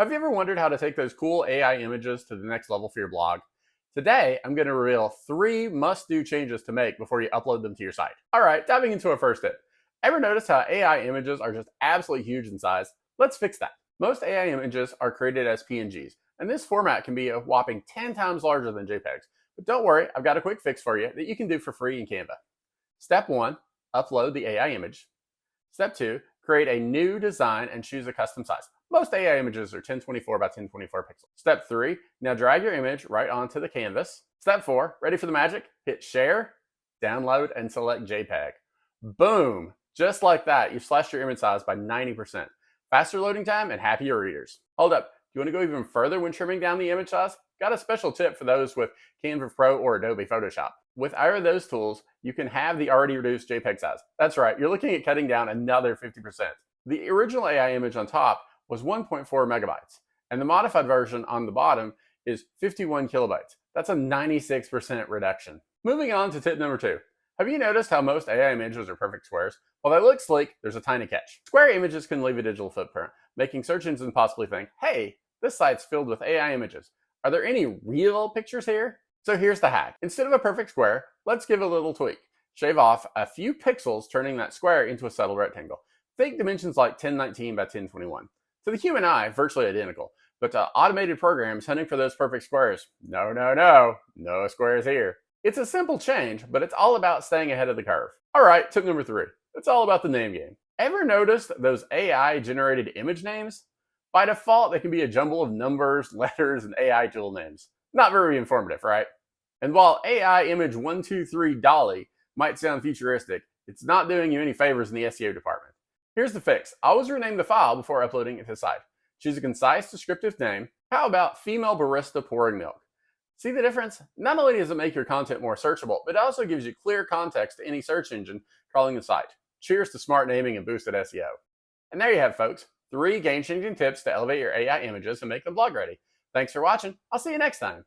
Have you ever wondered how to take those cool AI images to the next level for your blog? Today, I'm going to reveal 3 must-do changes to make before you upload them to your site. All right, diving into our first tip. Ever notice how AI images are just absolutely huge in size? Let's fix that. Most AI images are created as PNGs, and this format can be a whopping 10 times larger than JPEGs. But don't worry, I've got a quick fix for you that you can do for free in Canva. Step 1, upload the AI image. Step 2, create a new design and choose a custom size. Most AI images are 1024 by 1024 pixels. Step 3, now drag your image right onto the canvas. Step 4, ready for the magic? Hit share, download, and select JPEG. Boom! Just like that, you've slashed your image size by 90%. Faster loading time and happier readers. Hold up, do you want to go even further when trimming down the image size? Got a special tip for those with Canva Pro or Adobe Photoshop. With either of those tools, you can have the already reduced JPEG size. That's right, you're looking at cutting down another 50%. The original AI image on top was 1.4 megabytes, and the modified version on the bottom is 51 kilobytes. That's a 96% reduction. Moving on to tip number 2. Have you noticed how most AI images are perfect squares? While they look sleek, there's a tiny catch. Square images can leave a digital footprint, making search engines possibly think, hey, this site's filled with AI images. Are there any real pictures here? So here's the hack. Instead of a perfect square, let's give it a little tweak. Shave off a few pixels, turning that square into a subtle rectangle. Think dimensions like 1019 by 1021. To the human eye, virtually identical, but to automated programs hunting for those perfect squares, no squares here. It's a simple change, but it's all about staying ahead of the curve. All right, tip number 3. It's all about the name game. Ever noticed those AI-generated image names? By default, they can be a jumble of numbers, letters, and AI tool names. Not very informative, right? And while AI image 123 Dolly might sound futuristic, it's not doing you any favors in the SEO department. Here's the fix. Always rename the file before uploading it to the site. Choose a concise, descriptive name. How about female barista pouring milk? See the difference? Not only does it make your content more searchable, but it also gives you clear context to any search engine crawling the site. Cheers to smart naming and boosted SEO. And there you have it, folks. 3 game-changing tips to elevate your AI images and make them blog ready. Thanks for watching. I'll see you next time.